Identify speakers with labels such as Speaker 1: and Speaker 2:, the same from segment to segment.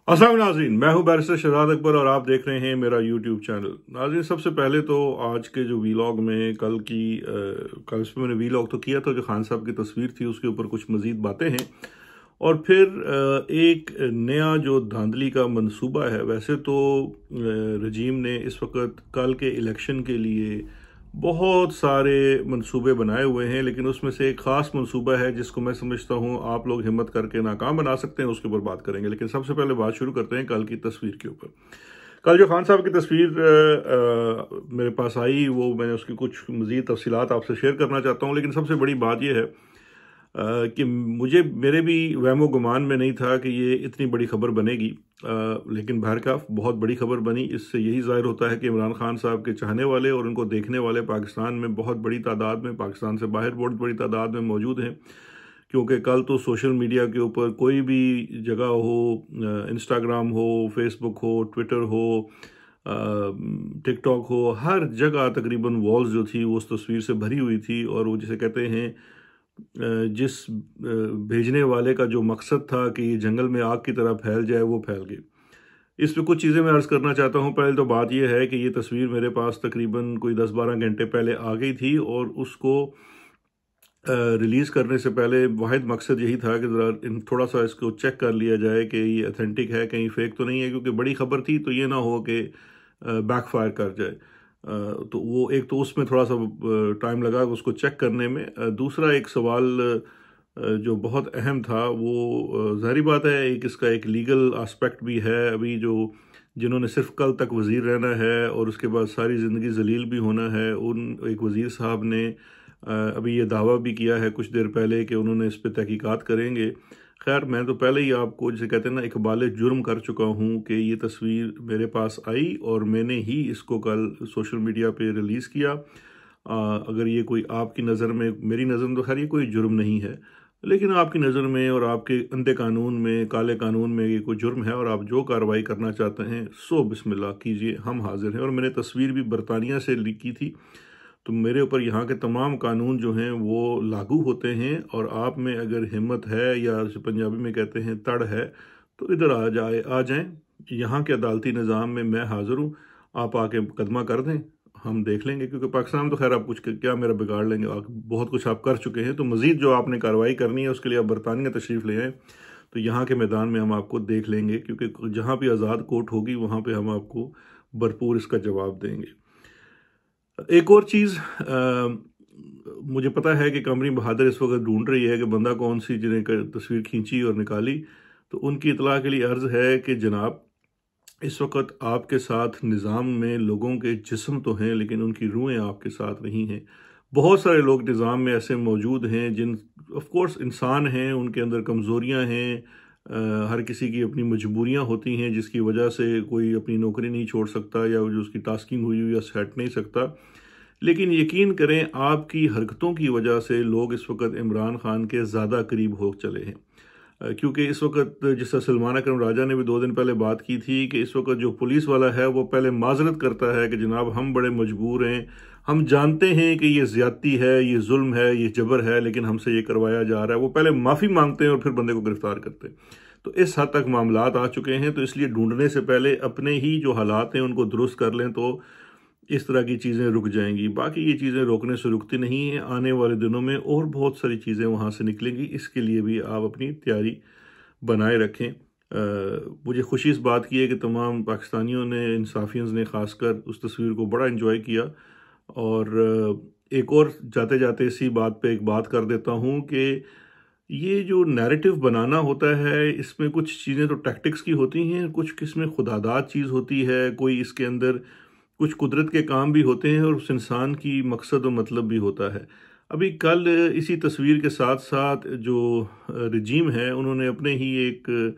Speaker 1: अस्सलाम नाज़रीन, मैं हूं बैरिस्टर शहजाद अकबर और आप देख रहे हैं मेरा यूट्यूब चैनल। नाज़रीन, सबसे पहले तो आज के जो वीलॉग में कल इसमें मैंने वीलॉग तो किया था, जो खान साहब की तस्वीर थी उसके ऊपर कुछ मज़ीद बातें हैं। और फिर एक नया जो धांधली का मंसूबा है। वैसे तो रजीम ने इस वक्त कल के इलेक्शन के लिए बहुत सारे मंसूबे बनाए हुए हैं, लेकिन उसमें से एक ख़ास मंसूबा है जिसको मैं समझता हूं आप लोग हिम्मत करके नाकाम बना सकते हैं। उसके ऊपर बात करेंगे, लेकिन सबसे पहले बात शुरू करते हैं कल की तस्वीर के ऊपर। कल जो खान साहब की तस्वीर मेरे पास आई, वो मैंने उसकी कुछ मज़ीद तफसीलात आपसे शेयर करना चाहता हूँ। लेकिन सबसे बड़ी बात यह है कि मेरे भी वहमो गुमान में नहीं था कि ये इतनी बड़ी खबर बनेगी, लेकिन बहरकफ बहुत बड़ी खबर बनी। इससे यही ज़ाहिर होता है कि इमरान खान साहब के चाहने वाले और उनको देखने वाले पाकिस्तान में बहुत बड़ी तादाद में, पाकिस्तान से बाहर बहुत बड़ी तादाद में मौजूद हैं। क्योंकि कल तो सोशल मीडिया के ऊपर कोई भी जगह हो, इंस्टाग्राम हो, फेसबुक हो, ट्विटर हो, टिकटॉक हो, हर जगह तकरीबन वॉल्स जो थी वो उस तस्वीर से भरी हुई थी। और वो जिसे कहते हैं, जिस भेजने वाले का जो मकसद था कि ये जंगल में आग की तरह फैल जाए, वो फैल गई। इस पे कुछ चीज़ें मैं अर्ज़ करना चाहता हूँ। पहले तो बात यह है कि ये तस्वीर मेरे पास तकरीबन कोई 10-12 घंटे पहले आ गई थी, और उसको रिलीज़ करने से पहले वाहिद मकसद यही था कि ज़रा थोड़ा सा इसको चेक कर लिया जाए कि ये अथेंटिक है, कहीं फेक तो नहीं है। क्योंकि बड़ी खबर थी, तो ये ना हो कि बैकफायर कर जाए। तो वो एक तो उसमें थोड़ा सा टाइम लगा उसको चेक करने में। दूसरा एक सवाल जो बहुत अहम था, वो ज़ाहिर बात है एक इसका एक लीगल आस्पेक्ट भी है। अभी जो जिन्होंने सिर्फ कल तक वज़ीर रहना है और उसके बाद सारी ज़िंदगी जलील भी होना है, उन एक वज़ीर साहब ने अभी ये दावा भी किया है कुछ देर पहले कि उन्होंने इस पर तहकीकात करेंगे। खैर, मैं तो पहले ही आपको जिसे कहते हैं ना, इकबाल जुर्म कर चुका हूँ कि ये तस्वीर मेरे पास आई और मैंने ही इसको कल सोशल मीडिया पे रिलीज़ किया। अगर ये कोई आपकी नज़र में, मेरी नज़र में तो खैर ये कोई जुर्म नहीं है, लेकिन आपकी नज़र में और आपके अंधे कानून में, काले कानून में ये कोई जुर्म है, और आप जो कार्रवाई करना चाहते हैं सो बिस्मिल्लाह कीजिए, हम हाजिर हैं। और मैंने तस्वीर भी बरतानिया से ली की थी, तो मेरे ऊपर यहाँ के तमाम कानून जो हैं वो लागू होते हैं। और आप में अगर हिम्मत है, या पंजाबी में कहते हैं तड़ है, तो इधर आ जाएं। यहाँ के अदालती निज़ाम में मैं हाज़िर हूँ। आप आके मुकदमा कर दें, हम देख लेंगे। क्योंकि पाकिस्तान में तो खैर आप कुछ क्या मेरा बिगाड़ लेंगे, बहुत कुछ आप कर चुके हैं। तो मज़ीद जो आपने कार्रवाई करनी है उसके लिए आप बरतानिया तशरीफ़ ले आएँ, तो यहाँ के मैदान में हम आपको देख लेंगे। क्योंकि जहाँ भी आज़ाद कोर्ट होगी वहाँ पर हम आपको भरपूर इसका जवाब देंगे। एक और चीज़, मुझे पता है कि कमरीन बहादुर इस वक्त ढूंढ रही है कि बंदा कौन सी जिन्हें तस्वीर खींची और निकाली। तो उनकी इतला के लिए अर्ज़ है कि जनाब, इस वक्त आपके साथ निज़ाम में लोगों के जिस्म तो हैं, लेकिन उनकी रूहें आपके साथ नहीं हैं। बहुत सारे लोग निज़ाम में ऐसे मौजूद हैं जिन, ऑफ कोर्स इंसान हैं, उनके अंदर कमज़ोरियाँ हैं। हर किसी की अपनी मजबूरियाँ होती हैं जिसकी वजह से कोई अपनी नौकरी नहीं छोड़ सकता, या जो उसकी टास्किंग हुई हुई या सेट नहीं सकता। लेकिन यकीन करें, आपकी हरकतों की वजह से लोग इस वक्त इमरान खान के ज़्यादा करीब हो चले हैं। क्योंकि इस वक्त, जिससे सलमान अकरम राजा ने भी 2 दिन पहले बात की थी, कि इस वक्त जो पुलिस वाला है वो पहले माजरत करता है कि जनाब हम बड़े मजबूर हैं, हम जानते हैं कि ये ज़्यादती है, ये जुल्म है, ये जबर है, लेकिन हमसे ये करवाया जा रहा है। वो पहले माफ़ी मांगते हैं और फिर बंदे को गिरफ्तार करते हैं। तो इस हद तक मामलात आ चुके हैं। तो इसलिए ढूंढने से पहले अपने ही जो हालात हैं उनको दुरुस्त कर लें, तो इस तरह की चीज़ें रुक जाएंगी। बाकी ये चीज़ें रोकने से रुकती नहीं हैं। आने वाले दिनों में और बहुत सारी चीज़ें वहाँ से निकलेंगी। इसके लिए भी आप अपनी तैयारी बनाए रखें। मुझे खुशी इस बात की है कि तमाम पाकिस्तानियों ने, इंसाफियंस ने ख़ासकर, उस तस्वीर को बड़ा एंजॉय किया। और एक और जाते जाते इसी बात पे एक बात कर देता हूँ कि ये जो नैरेटिव बनाना होता है, इसमें कुछ चीज़ें तो टैक्टिक्स की होती हैं, कुछ किसमें खुदादाद चीज़ होती है, कोई इसके अंदर कुछ कुदरत के काम भी होते हैं, और उस इंसान की मकसद और मतलब भी होता है। अभी कल इसी तस्वीर के साथ साथ जो रजीम है, उन्होंने अपने ही एक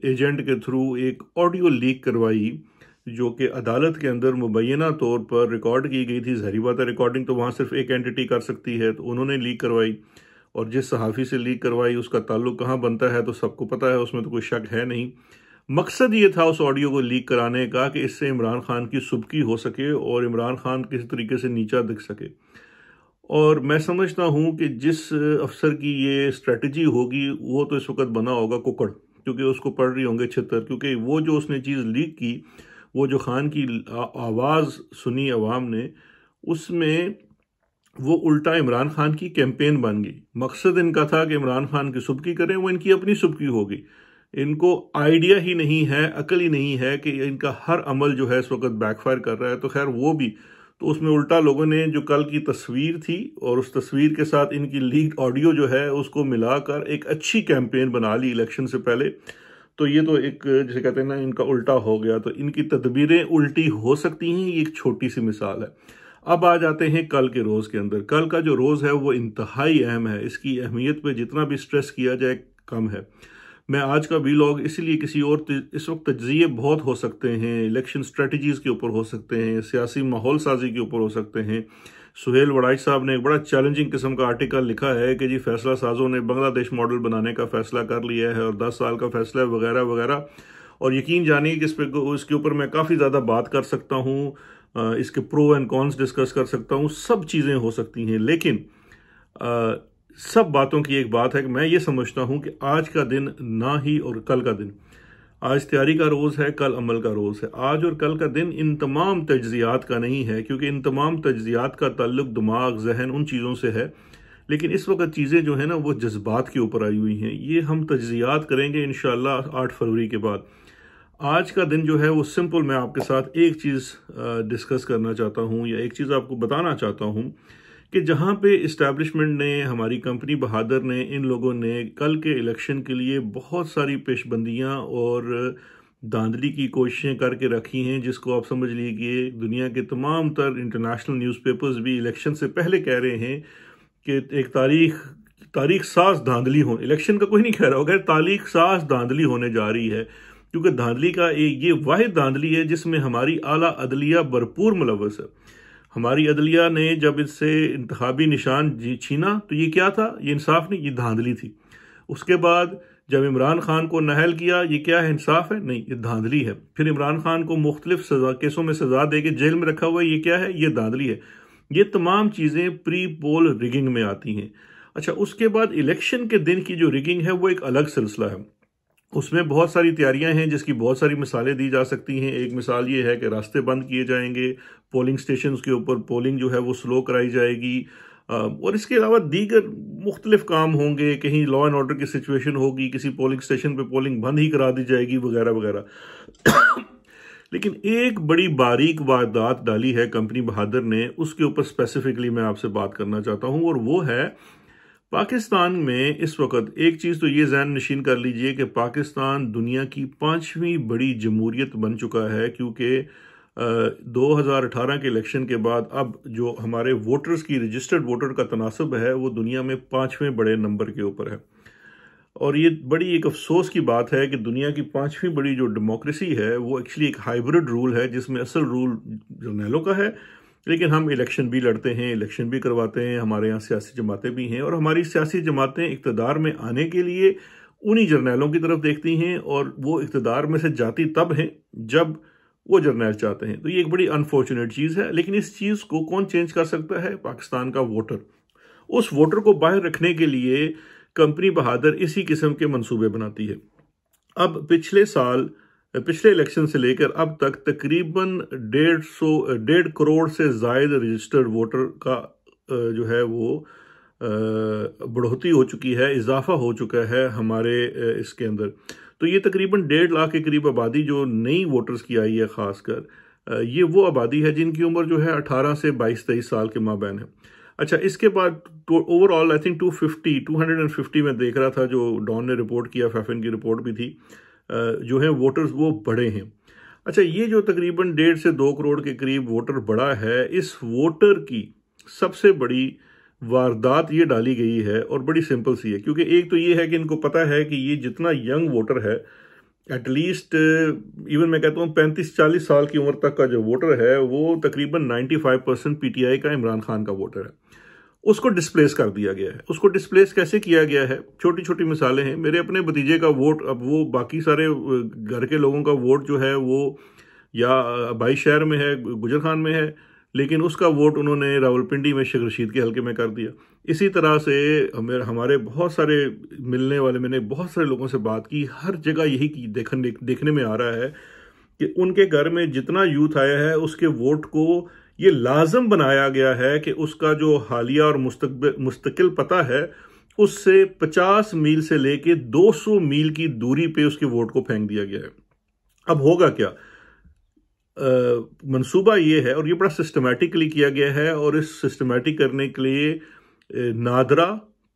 Speaker 1: एजेंट के थ्रू एक ऑडियो लीक करवाई, जो कि अदालत के अंदर मुबैना तौर पर रिकॉर्ड की गई थी। ज़ाहिर बात है, रिकॉर्डिंग तो वहाँ सिर्फ एक एंटिटी कर सकती है, तो उन्होंने लीक करवाई। और जिस सहाफ़ी से लीक करवाई उसका ताल्लुक कहाँ बनता है तो सबको पता है, उसमें तो कोई शक है नहीं। मकसद ये था उस ऑडियो को लीक कराने का कि इससे इमरान खान की सुबकी हो सके और इमरान खान किसी तरीके से नीचा दिख सके। और मैं समझता हूँ कि जिस अफसर की ये स्ट्रेटजी होगी, वो तो इस वक्त बना होगा कुकड़। क्योंकि उसको पड़ रही होंगे छितर, क्योंकि वो जो उसने चीज़ लीक की, वो जो खान की आवाज़ सुनी अवाम ने, उसमें वो उल्टा इमरान खान की कैंपेन बन गई। मकसद इनका था कि इमरान खान की सुबकी करें, वो इनकी अपनी सुबकी होगी। इनको आइडिया ही नहीं है, अकल ही नहीं है कि इनका हर अमल जो है इस वक्त बैकफायर कर रहा है। तो खैर वो भी, तो उसमें उल्टा लोगों ने जो कल की तस्वीर थी और उस तस्वीर के साथ इनकी लीक ऑडियो जो है उसको मिलाकर एक अच्छी कैंपेन बना ली इलेक्शन से पहले। तो ये तो एक, जैसे कहते हैं ना, इनका उल्टा हो गया। तो इनकी तदबीरें उल्टी हो सकती हैं, ये एक छोटी सी मिसाल है। अब आ जाते हैं कल के रोज़ के अंदर। कल का जो रोज़ है वो इंतहाई अहम है, इसकी अहमियत पे जितना भी स्ट्रेस किया जाए कम है। मैं आज का वीलॉग इसलिए किसी और, इस वक्त तज्ज़िये बहुत हो सकते हैं, इलेक्शन स्ट्रेटजीज़ के ऊपर हो सकते हैं, सियासी माहौल साजी के ऊपर हो सकते हैं। सुहेल वड़ाइच साहब ने एक बड़ा चैलेंजिंग किस्म का आर्टिकल लिखा है कि जी फैसला साजों ने बांग्लादेश मॉडल बनाने का फैसला कर लिया है और 10 साल का फैसला है वगैरह वगैरह। और यकीन जानिए कि इसके ऊपर मैं काफ़ी ज़्यादा बात कर सकता हूँ, इसके प्रो एंड कॉन्स डिस्कस कर सकता हूँ, सब चीज़ें हो सकती हैं। लेकिन सब बातों की एक बात है कि मैं ये समझता हूँ कि आज का दिन ना ही और कल का दिन, आज तैयारी का रोज़ है, कल अमल का रोज़ है। आज और कल का दिन इन तमाम तज्ज़ियात का नहीं है, क्योंकि इन तमाम तज्ज़ियात का ताल्लुक दिमाग, जहन, उन चीज़ों से है। लेकिन इस वक्त चीज़ें जो है ना वो जज्बात के ऊपर आई हुई हैं। ये हम तज्ज़ियात करेंगे इंशाअल्लाह 8 फरवरी के बाद। आज का दिन जो है वो सिंपल, मैं आपके साथ एक चीज़ डिस्कस करना चाहता हूँ या एक चीज़ आपको बताना चाहता हूँ कि जहाँ पे इस्टेब्लिशमेंट ने, हमारी कंपनी बहादुर ने, इन लोगों ने कल के इलेक्शन के लिए बहुत सारी पेशबंदियाँ और धांधली की कोशिशें करके रखी हैं, जिसको आप समझ लीजिए दुनिया के तमाम तर इंटरनेशनल न्यूज़पेपर्स भी इलेक्शन से पहले कह रहे हैं कि एक तारीख साज धांधली हो, इलेक्शन का कोई नहीं कह रहा होगा, तारीख साज धांधली होने जा रही है। क्योंकि धांधली का ये वाहिद धांधली है जिसमें हमारी आला अदलिया भरपूर मुलव्वस है। हमारी अदलिया ने जब इससे इंतखाबी निशान छीना तो ये क्या था? ये इंसाफ नहीं, ये धांधली थी। उसके बाद जब इमरान खान को नहल किया, ये क्या है? इंसाफ है? नहीं, ये धांधली है। फिर इमरान खान को मुख्तलिफ केसों में सजा दे के जेल में रखा हुआ है, ये क्या है? ये धांधली है। ये तमाम चीज़ें प्री पोल रिगिंग में आती हैं। अच्छा, उसके बाद इलेक्शन के दिन की जो रिगिंग है वो एक अलग सिलसिला है। उसमें बहुत सारी तैयारियां हैं जिसकी बहुत सारी मिसालें दी जा सकती हैं। एक मिसाल ये है कि रास्ते बंद किए जाएंगे, पोलिंग स्टेशन के ऊपर पोलिंग जो है वो स्लो कराई जाएगी, और इसके अलावा दीगर मुख्तलिफ काम होंगे। कहीं लॉ एंड ऑर्डर की सिचुएशन होगी, किसी पोलिंग स्टेशन पे पोलिंग बंद ही करा दी जाएगी वगैरह वगैरह। लेकिन एक बड़ी बारीक वारदात डाली है कंपनी बहादुर ने, उसके ऊपर स्पेसिफिकली मैं आपसे बात करना चाहता हूँ, और वो है पाकिस्तान में इस वक्त एक चीज़ तो ये ज़हन नशीन कर लीजिए कि पाकिस्तान दुनिया की 5वीं बड़ी जमहूरियत बन चुका है, क्योंकि 2018 के इलेक्शन के बाद अब जो हमारे वोटर्स की रजिस्टर्ड वोटर का तनासब है वो दुनिया में 5वें बड़े नंबर के ऊपर है। और ये बड़ी एक अफसोस की बात है कि दुनिया की 5वीं बड़ी जो डेमोक्रेसी है वो एक्चुअली एक हाइब्रिड रूल है, जिसमें असल रूल जर्नैलों का है, लेकिन हम इलेक्शन भी लड़ते हैं, इलेक्शन भी करवाते हैं, हमारे यहाँ सियासी जमातें भी हैं, और हमारी सियासी जमातें इक़्तिदार में आने के लिए उन्हीं जर्नैलों की तरफ देखती हैं, और वो इक़्तिदार में से जाती तब हैं जब वो जर्नैल चाहते हैं। तो ये एक बड़ी अनफॉर्चुनेट चीज़ है, लेकिन इस चीज़ को कौन चेंज कर सकता है? पाकिस्तान का वोटर। उस वोटर को बाहर रखने के लिए कंपनी बहादुर इसी किस्म के मंसूबे बनाती है। अब पिछले इलेक्शन से लेकर अब तक तकरीबन 1.5 करोड़ से ज़ायद रजिस्टर्ड वोटर का जो है वो बढ़ोतरी हो चुकी है, इजाफा हो चुका है हमारे इसके अंदर। तो ये तकरीबन 1.5 लाख के करीब आबादी जो नई वोटर्स की आई है, ख़ासकर ये वो आबादी है जिनकी उम्र जो है 18 से 22-23 साल के माबैन है। अच्छा, इसके बाद ओवरऑल आई थिंक 250 में देख रहा था, जो डॉन ने रिपोर्ट किया, फैफिन की रिपोर्ट भी थी, जो है वोटर्स वो बड़े हैं। अच्छा, ये जो तकरीबन 1.5 से 2 करोड़ के करीब वोटर बड़ा है, इस वोटर की सबसे बड़ी वारदात ये डाली गई है, और बड़ी सिंपल सी है। क्योंकि एक तो ये है कि इनको पता है कि ये जितना यंग वोटर है, एटलीस्ट इवन मैं कहता हूँ 35-40 साल की उम्र तक का जो वोटर है वो तकरीबन 95% पीटीआई का, इमरान खान का वोटर है, उसको डिस्प्लेस कर दिया गया है। उसको डिस्प्लेस कैसे किया गया है? छोटी छोटी मिसालें हैं। मेरे अपने भतीजे का वोट, अब वो बाकी सारे घर के लोगों का वोट जो है वो या 22 शहर में है, गुजर खान में है, लेकिन उसका वोट उन्होंने रावलपिंडी में शेख रशीद के हल्के में कर दिया। इसी तरह से हमारे बहुत सारे मिलने वाले, मैंने बहुत सारे लोगों से बात की, हर जगह यही देखने में आ रहा है कि उनके घर में जितना यूथ आया है उसके वोट को ये लाजम बनाया गया है कि उसका जो हालिया और मुस्तकिल पता है उससे 50 मील से लेके 200 मील की दूरी पे उसके वोट को फेंक दिया गया है। अब होगा क्या? मंसूबा ये है, और ये बड़ा सिस्टमैटिकली किया गया है, और इस सिस्टमैटिक करने के लिए नादरा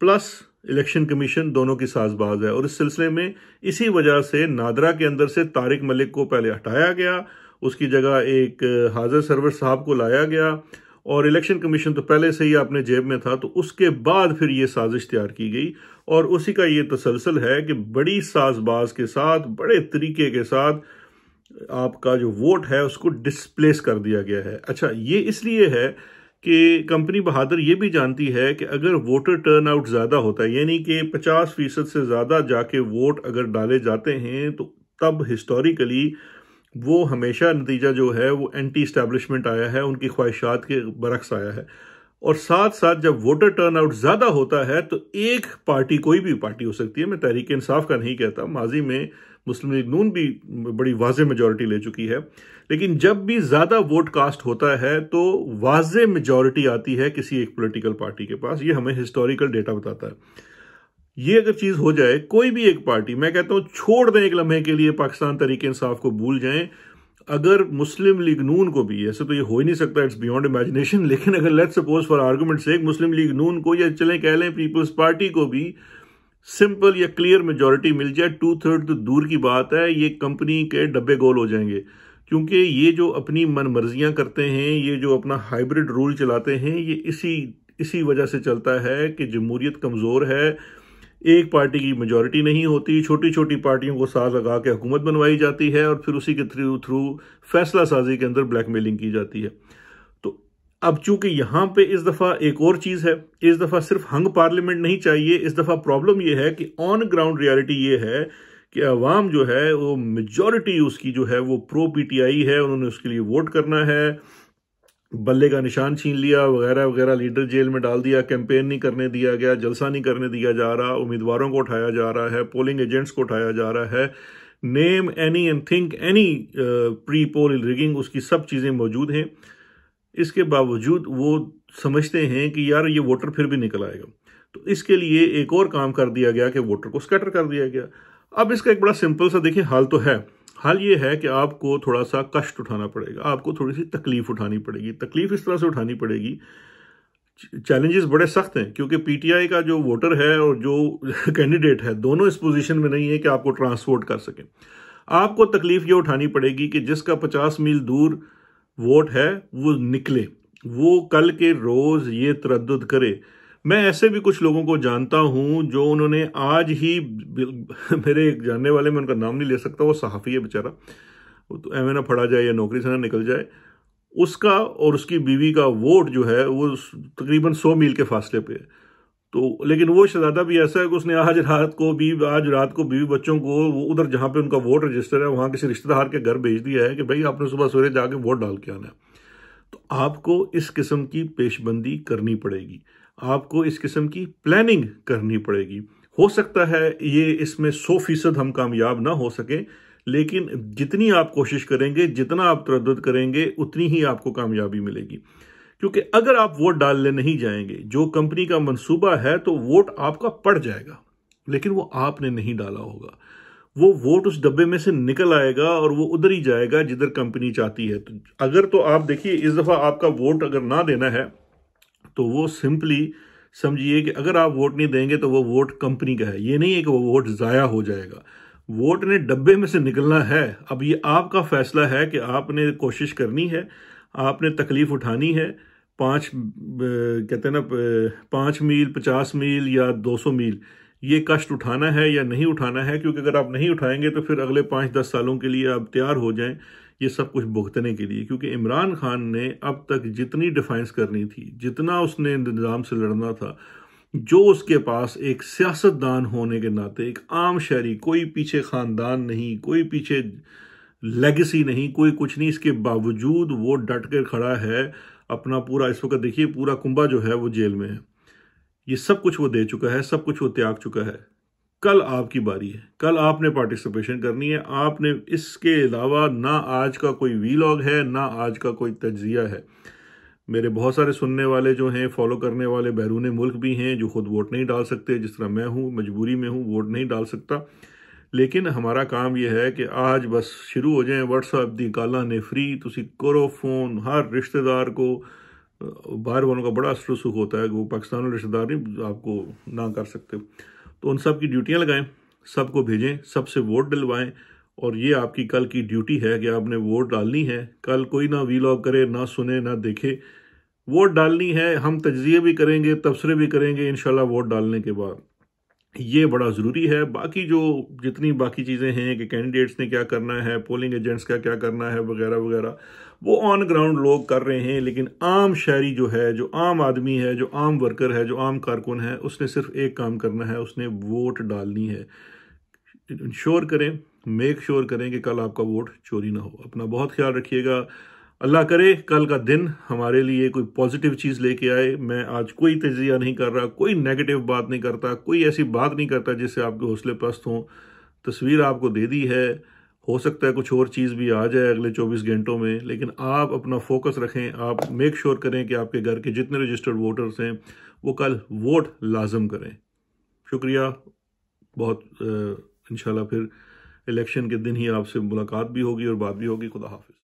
Speaker 1: प्लस इलेक्शन कमीशन दोनों की साजबाज है। और इस सिलसिले में इसी वजह से नादरा के अंदर से तारिक मलिक को पहले हटाया गया, उसकी जगह एक हाजिर सरवर साहब को लाया गया, और इलेक्शन कमीशन तो पहले से ही अपने जेब में था। तो उसके बाद फिर ये साजिश तैयार की गई, और उसी का ये तसलसल है कि बड़ी साजबाज के साथ, बड़े तरीके के साथ आपका जो वोट है उसको डिस्प्लेस कर दिया गया है। अच्छा, ये इसलिए है कि कंपनी बहादुर ये भी जानती है कि अगर वोटर टर्नआउट ज़्यादा होता है, यानी कि 50% से ज़्यादा जाके वोट अगर डाले जाते हैं, तो तब हिस्टोरिकली वो हमेशा नतीजा जो है वो एंटी इस्टेब्लिशमेंट आया है, उनकी ख्वाहिशात के बरक्स आया है। और साथ साथ जब वोटर टर्नआउट ज़्यादा होता है तो एक पार्टी, कोई भी पार्टी हो सकती है, मैं तहरीक इंसाफ का नहीं कहता, माजी में मुस्लिम लीग नून भी बड़ी वाज़े मेजॉरिटी ले चुकी है, लेकिन जब भी ज़्यादा वोट कास्ट होता है तो वाज़े मेजॉरिटी आती है किसी एक पॉलिटिकल पार्टी के पास। ये हमें हिस्टोरिकल डेटा बताता है। ये अगर चीज़ हो जाए, कोई भी एक पार्टी, मैं कहता हूँ छोड़ दें एक लम्हे के लिए पाकिस्तान तहरीक इंसाफ को, भूल जाएं, अगर मुस्लिम लीग नून को भी, ऐसे तो ये हो ही नहीं सकता, इट्स बियॉन्ड इमेजिनेशन, लेकिन अगर लेट्स सपोज फॉर आर्गुमेंट से मुस्लिम लीग नून को, या चलें कह लें पीपल्स पार्टी को भी सिंपल या क्लियर मेजॉरिटी मिल जाए, 2/3 तो दूर की बात है, ये कंपनी के डब्बे गोल हो जाएंगे। क्योंकि ये जो अपनी मनमर्जियां करते हैं, ये जो अपना हाइब्रिड रूल चलाते हैं, ये इसी वजह से चलता है कि जमहूरियत कमज़ोर है, एक पार्टी की मेजॉरिटी नहीं होती, छोटी छोटी पार्टियों को साथ लगा के हुकूमत बनवाई जाती है, और फिर उसी के थ्रू फैसला साजी के अंदर ब्लैकमेलिंग की जाती है। तो अब चूंकि यहाँ पे इस दफ़ा एक और चीज़ है, इस दफ़ा सिर्फ हंग पार्लियामेंट नहीं चाहिए, इस दफ़ा प्रॉब्लम ये है कि ऑन ग्राउंड रियलिटी ये है कि अवाम जो है वो मेजॉरिटी उसकी जो है वो प्रो PTI है, उन्होंने उसके लिए वोट करना है, बल्ले का निशान छीन लिया वगैरह वगैरह, लीडर जेल में डाल दिया, कैंपेन नहीं करने दिया गया, जलसा नहीं करने दिया जा रहा, उम्मीदवारों को उठाया जा रहा है, पोलिंग एजेंट्स को उठाया जा रहा है, name any and think any pre poll rigging, उसकी सब चीज़ें मौजूद हैं। इसके बावजूद वो समझते हैं कि यार ये वोटर फिर भी निकल आएगा, तो इसके लिए एक और काम कर दिया गया कि वोटर को स्कैटर कर दिया गया। अब इसका एक बड़ा सिंपल सा देखिए हाल तो है, हाल ये है कि आपको थोड़ा सा कष्ट उठाना पड़ेगा, आपको थोड़ी सी तकलीफ उठानी पड़ेगी। तकलीफ इस तरह से उठानी पड़ेगी, चैलेंजेस बड़े सख्त हैं, क्योंकि PTI का जो वोटर है और जो कैंडिडेट है, दोनों इस पोजीशन में नहीं है कि आपको ट्रांसपोर्ट कर सकें। आपको तकलीफ ये उठानी पड़ेगी कि जिसका 50 मील दूर वोट है वो निकले, वो कल के रोज ये तरद्दुद करे। मैं ऐसे भी कुछ लोगों को जानता हूं जो उन्होंने आज ही, मेरे एक जानने वाले, मैं उनका नाम नहीं ले सकता, वो सहाफ़ी है बेचारा, वो तो एवं ना फड़ा जाए या नौकरी से ना निकल जाए, उसका और उसकी बीवी का वोट जो है वो तकरीबन 100 मील के फासले पे है। तो लेकिन वो शहजादा भी ऐसा है कि उसने आज रात को बीवी बच्चों को वो उधर जहाँ पे उनका वोट रजिस्टर है वहाँ किसी रिश्तेदार के घर भेज दिया है कि भाई आपने सुबह सवेरे जाके वोट डाल के आना है। तो आपको इस किस्म की पेशबंदी करनी पड़ेगी, आपको इस किस्म की प्लानिंग करनी पड़ेगी। हो सकता है ये इसमें 100% हम कामयाब ना हो सकें, लेकिन जितनी आप कोशिश करेंगे, जितना आप तरद्दुद करेंगे, उतनी ही आपको कामयाबी मिलेगी। क्योंकि अगर आप वोट डालने नहीं जाएंगे, जो कंपनी का मंसूबा है, तो वोट आपका पड़ जाएगा, लेकिन वो आपने नहीं डाला होगा, वो वोट उस डब्बे में से निकल आएगा और वो उधर ही जाएगा जिधर कंपनी चाहती है। तो अगर तो आप देखिए, इस दफ़ा आपका वोट अगर ना देना है तो वो सिंपली समझिए कि अगर आप वोट नहीं देंगे तो वो वोट कंपनी का है, ये नहीं है कि वो वोट ज़ाया हो जाएगा, वोट ने डब्बे में से निकलना है। अब ये आपका फैसला है कि आपने कोशिश करनी है, आपने तकलीफ उठानी है, 5 कहते हैं ना 5 मील 50 मील या 200 मील, ये कष्ट उठाना है या नहीं उठाना है। क्योंकि अगर आप नहीं उठाएंगे तो फिर अगले 5-10 सालों के लिए आप तैयार हो जाएं ये सब कुछ भुगतने के लिए। क्योंकि इमरान खान ने अब तक जितनी डिफेंस करनी थी, जितना उसने निज़ाम से लड़ना था, जो उसके पास एक सियासतदान होने के नाते, एक आम शहरी, कोई पीछे ख़ानदान नहीं, कोई पीछे लेगेसी नहीं, कोई कुछ नहीं, इसके बावजूद वो डट कर खड़ा है अपना पूरा, इस वक्त देखिए पूरा कुंभा जो है वो जेल में है। ये सब कुछ वो दे चुका है, सब कुछ वो त्याग चुका है। कल आपकी बारी है, कल आपने पार्टिसिपेशन करनी है। आपने इसके अलावा ना आज का कोई वीलॉग है, ना आज का कोई तज्जिया है। मेरे बहुत सारे सुनने वाले जो हैं, फॉलो करने वाले बैरून मुल्क भी हैं जो खुद वोट नहीं डाल सकते, जिस तरह मैं हूँ, मजबूरी में हूँ, वोट नहीं डाल सकता। लेकिन हमारा काम यह है कि आज बस शुरू हो जाए। व्हाट्सएप दी गालां ने फ्री, तुसी करो फ़ोन हर रिश्तेदार को। बाहर वालों का बड़ा सुख होता है कि वो पाकिस्तानी रिश्तेदार नहीं आपको ना कर सकते, तो उन सब की ड्यूटियाँ लगाएं, सबको भेजें, सबसे वोट डलवाएं। और ये आपकी कल की ड्यूटी है कि आपने वोट डालनी है। कल कोई ना वीलॉग करे, ना सुने, ना देखे, वोट डालनी है। हम तज्जिए भी करेंगे, तबसरे भी करेंगे इंशाल्लाह वोट डालने के बाद। ये बड़ा ज़रूरी है। बाकी जो जितनी बाकी चीज़ें हैं कि कैंडिडेट्स ने क्या करना है, पोलिंग एजेंट्स का क्या करना है, वगैरह वगैरह, वो ऑन ग्राउंड लोग कर रहे हैं। लेकिन आम शहरी जो है, जो आम आदमी है, जो आम वर्कर है, जो आम कारकुन है, उसने सिर्फ एक काम करना है, उसने वोट डालनी है। इंश्योर करें, मेक श्योर करें कि कल आपका वोट चोरी ना हो। अपना बहुत ख्याल रखिएगा। अल्लाह करे कल का दिन हमारे लिए कोई पॉजिटिव चीज़ लेके आए। मैं आज कोई तजिया नहीं कर रहा, कोई नेगेटिव बात नहीं करता, कोई ऐसी बात नहीं करता जिससे आपके हौसले पस्त हों। तस्वीर आपको दे दी है, हो सकता है कुछ और चीज़ भी आ जाए अगले 24 घंटों में, लेकिन आप अपना फोकस रखें। आप मेक श्योर करें कि आपके घर के जितने रजिस्टर्ड वोटर्स हैं वो कल वोट लाजम करें। शुक्रिया बहुत। इंशाल्लाह फिर इलेक्शन के दिन ही आपसे मुलाकात भी होगी और बात भी होगी। खुदा हाफिज़।